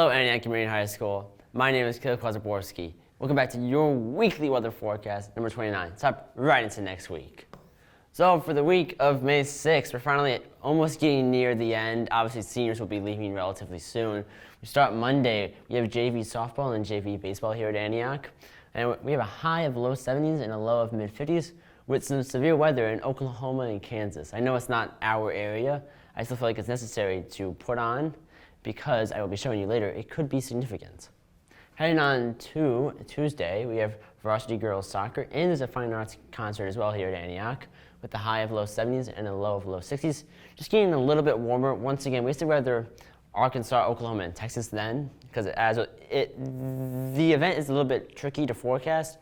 Hello, Antioch Community High School. My name is Kirill Zaborski. Welcome back to your weekly weather forecast, number 29. It's up right into next week. So for the week of May 6th, we're finally almost getting near the end. Obviously, seniors will be leaving relatively soon. We start Monday. We have JV softball and JV baseball here at Antioch. And we have a high of low 70s and a low of mid 50s with some severe weather in Oklahoma and Kansas. I know it's not our area. I still feel like it's necessary to put on because I will be showing you later it could be significant. Heading on to Tuesday, we have varsity girls soccer and there's a fine arts concert as well here at Antioch with a high of low 70s and a low of low 60s. Just getting a little bit warmer. Once again, we used to weather Arkansas, Oklahoma, and Texas then because the event is a little bit tricky to forecast,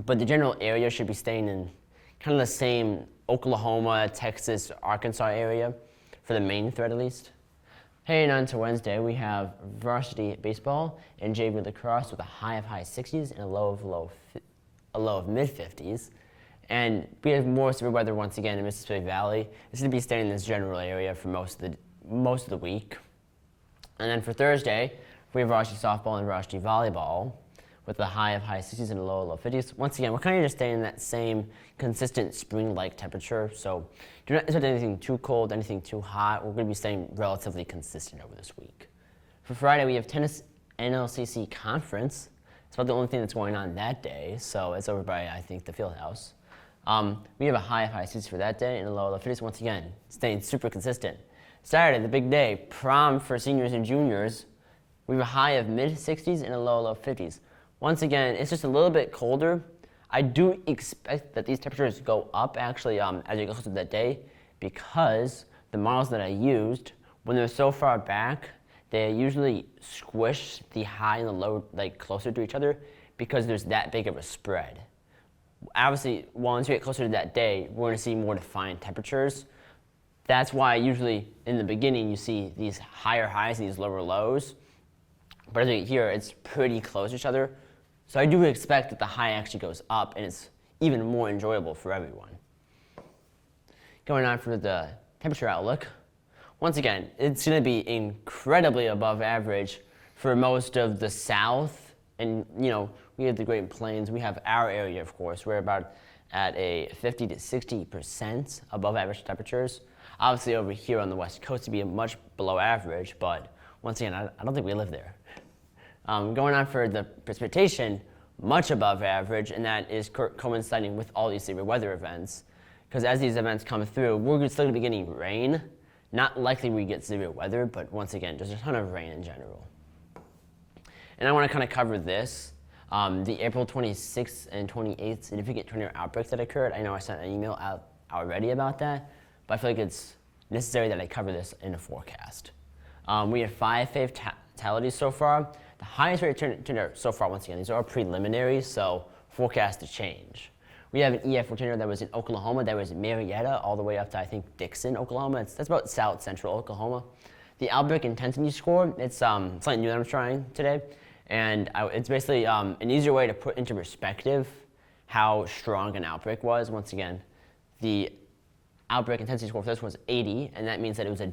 but the general area should be staying in kind of the same Oklahoma, Texas, Arkansas area for the main thread at least. Heading on to Wednesday, we have varsity baseball and JV lacrosse with a high of high 60s and a low of mid 50s. And we have more severe weather once again in Mississippi Valley. It's going to be staying in this general area for most of the week. And then for Thursday, we have varsity softball and varsity volleyball with a high of high 60s and a low of low 50s. Once again, we're kind of just staying in that same consistent spring-like temperature. So do not expect anything too cold, anything too hot. We're going to be staying relatively consistent over this week. For Friday, we have tennis NLCC conference. It's about the only thing that's going on that day. So it's over by, I think, the field house. We have a high of high 60s for that day and a low of low 50s. Once again, staying super consistent. Saturday, the big day, prom for seniors and juniors. We have a high of mid 60s and a low of low 50s. Once again, it's just a little bit colder. I do expect that these temperatures go up actually as you go closer to that day because the models that I used, when they're so far back, they usually squish the high and the low like closer to each other because there's that big of a spread. Obviously, once we get closer to that day, we're going to see more defined temperatures. That's why usually in the beginning you see these higher highs and these lower lows. But as you get here, it's pretty close to each other. So I do expect that the high actually goes up and it's even more enjoyable for everyone. Going on for the temperature outlook. Once again, it's going to be incredibly above average for most of the south. And, you know, we have the Great Plains. We have our area, of course. We're about at a 50 to 60% above average temperatures. Obviously, over here on the West Coast, it'd be much below average. But once again, I don't think we live there. Going on for the precipitation, much above average, and that is coinciding with all these severe weather events. Because as these events come through, we're still going to be getting rain. Not likely we get severe weather, but once again, just a ton of rain in general. And I want to kind of cover this. The April 26th and 28th significant tornado outbreaks that occurred. I know I sent an email out already about that, but I feel like it's necessary that I cover this in a forecast. We have 5 fatalities so far. The highest rate of tornado so far, once again, these are preliminary, so forecast to change. We have an EF4 tornado that was in Oklahoma, that was in Marietta, all the way up to, I think, Dixon, Oklahoma. That's about south central Oklahoma. The outbreak intensity score, it's something new that I'm trying today, and it's basically an easier way to put into perspective how strong an outbreak was. Once again, the outbreak intensity score for this was 80, and that means that it was a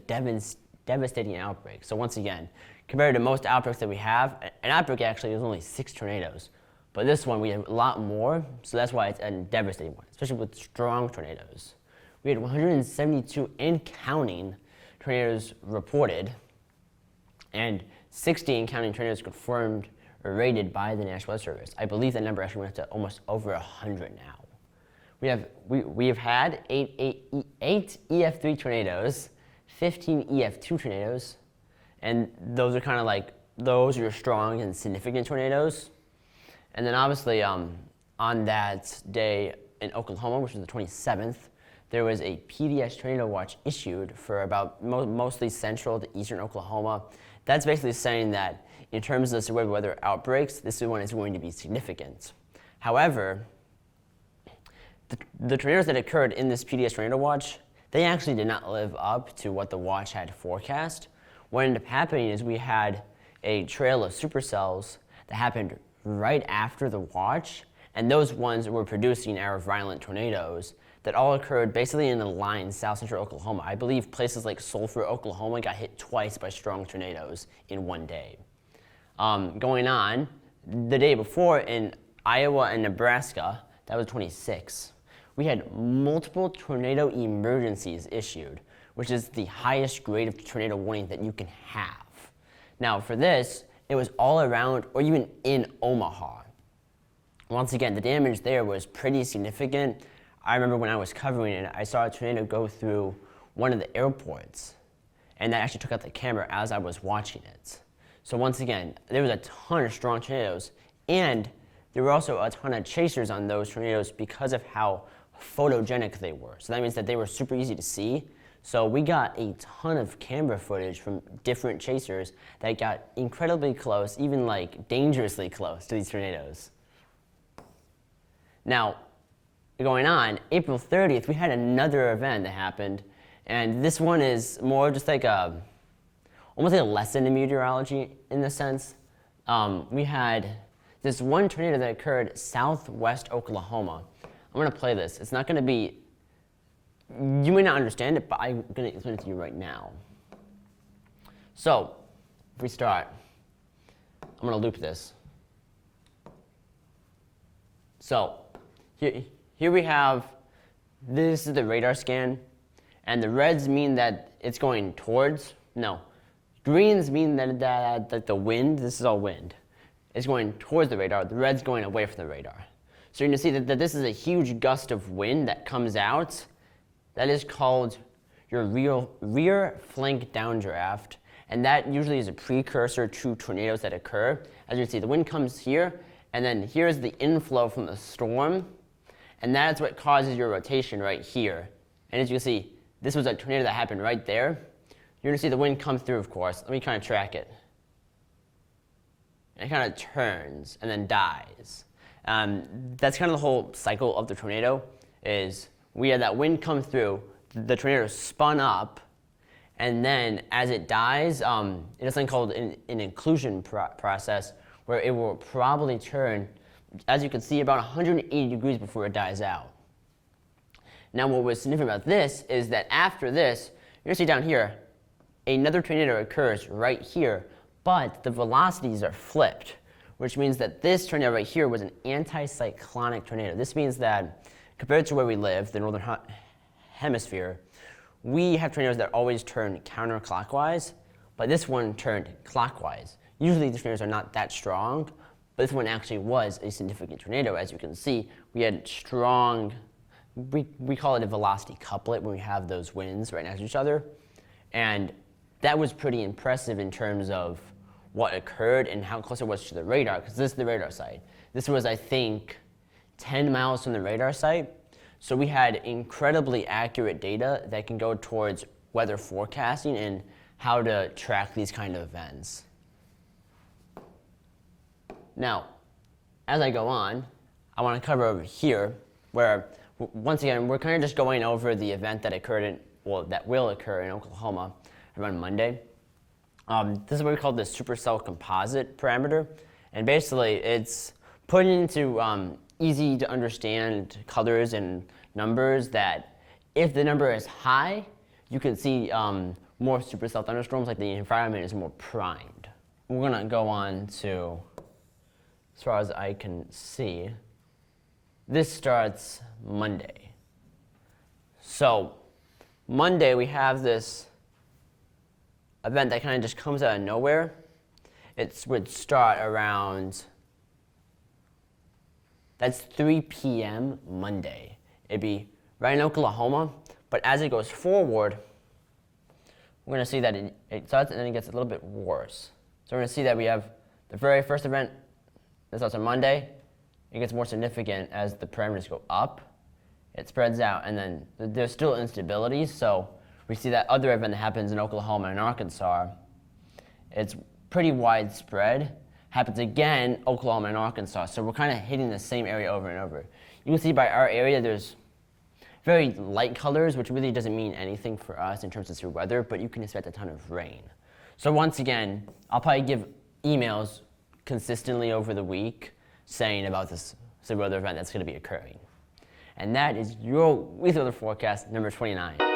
devastating outbreak. So once again, compared to most outbreaks that we have, an outbreak actually is only 6 tornadoes. But this one, we have a lot more, so that's why it's a devastating one, especially with strong tornadoes. We had 172 and counting tornadoes reported, and 60 and counting tornadoes confirmed or rated by the National Weather Service. I believe that number actually went to almost over 100 now. We have had 8 EF3 tornadoes, 15 EF2 tornadoes, and those are kind of like, those are strong and significant tornadoes. And then obviously on that day in Oklahoma, which was the 27th, there was a PDS tornado watch issued for about mostly central to eastern Oklahoma. That's basically saying that in terms of severe weather outbreaks, this one is going to be significant. However, the tornadoes that occurred in this PDS tornado watch, they actually did not live up to what the watch had forecast. What ended up happening is we had a trail of supercells that happened right after the watch, and those ones were producing our violent tornadoes that all occurred basically in a line south central Oklahoma. I believe places like Sulphur, Oklahoma got hit twice by strong tornadoes in one day. going on the day before in Iowa and Nebraska. That was 26. We had multiple tornado emergencies issued, which is the highest grade of tornado warning that you can have. Now for this, it was all around or even in Omaha. Once again, the damage there was pretty significant. I remember when I was covering it, I saw a tornado go through one of the airports, and that actually took out the camera as I was watching it. So once again, there was a ton of strong tornadoes, and there were also a ton of chasers on those tornadoes because of how photogenic they were. So that means that they were super easy to see. So we got a ton of camera footage from different chasers that got incredibly close, even like dangerously close to these tornadoes. Now, going on, April 30th, we had another event that happened, and this one is more just like almost like a lesson in meteorology in the sense. We had this one tornado that occurred southwest Oklahoma. I'm gonna play this. It's not gonna be, you may not understand it, but I'm gonna explain it to you right now. So, if we start, I'm gonna loop this. So, here we have, this is the radar scan, and the reds mean that it's going towards, no, greens mean that the wind, this is all wind, is going towards the radar, the red's going away from the radar. So you're gonna see that this is a huge gust of wind that comes out. That is called your rear flank downdraft, and that usually is a precursor to tornadoes that occur. As you can see, the wind comes here, and then here's the inflow from the storm, and that's what causes your rotation right here. And as you can see, this was a tornado that happened right there. You're gonna see the wind come through, of course. Let me kind of track it. And it kind of turns and then dies. That's kind of the whole cycle of the tornado, is we had that wind come through, the tornado spun up, and then as it dies, it is something called an inclusion process, where it will probably turn, as you can see, about 180 degrees before it dies out. Now what was significant about this is that after this, you're gonna see down here, another tornado occurs right here, but the velocities are flipped, which means that this tornado right here was an anticyclonic tornado. This means that compared to where we live, the northern hemisphere, we have tornadoes that always turn counterclockwise, but this one turned clockwise. Usually these tornadoes are not that strong, but this one actually was a significant tornado. As you can see, we had strong, we call it a velocity couplet when we have those winds right next to each other. And that was pretty impressive in terms of what occurred and how close it was to the radar, because this is the radar site. This was, I think, 10 miles from the radar site. So we had incredibly accurate data that can go towards weather forecasting and how to track these kind of events. Now, as I go on, I want to cover over here where, once again, we're kind of just going over the event that occurred in, well, that will occur in Oklahoma around Monday. This is what we call the supercell composite parameter, and basically it's put into easy to understand colors and numbers that if the number is high, you can see more supercell thunderstorms, like the environment is more primed. We're gonna go on to, as far as I can see, this starts Monday. So Monday we have this event that kind of just comes out of nowhere. It would start around, that's 3 p.m. Monday. It'd be right in Oklahoma, but as it goes forward, we're gonna see that it starts and then it gets a little bit worse. So we're gonna see that we have the very first event that starts on Monday. It gets more significant as the parameters go up. It spreads out, and then there's still instability, so we see that other event that happens in Oklahoma and Arkansas. It's pretty widespread. Happens again, Oklahoma and Arkansas. So we're kind of hitting the same area over and over. You can see by our area, there's very light colors, which really doesn't mean anything for us in terms of severe weather, but you can expect a ton of rain. So once again, I'll probably give emails consistently over the week saying about this severe weather event that's going to be occurring. And that is your weekly weather forecast number 29.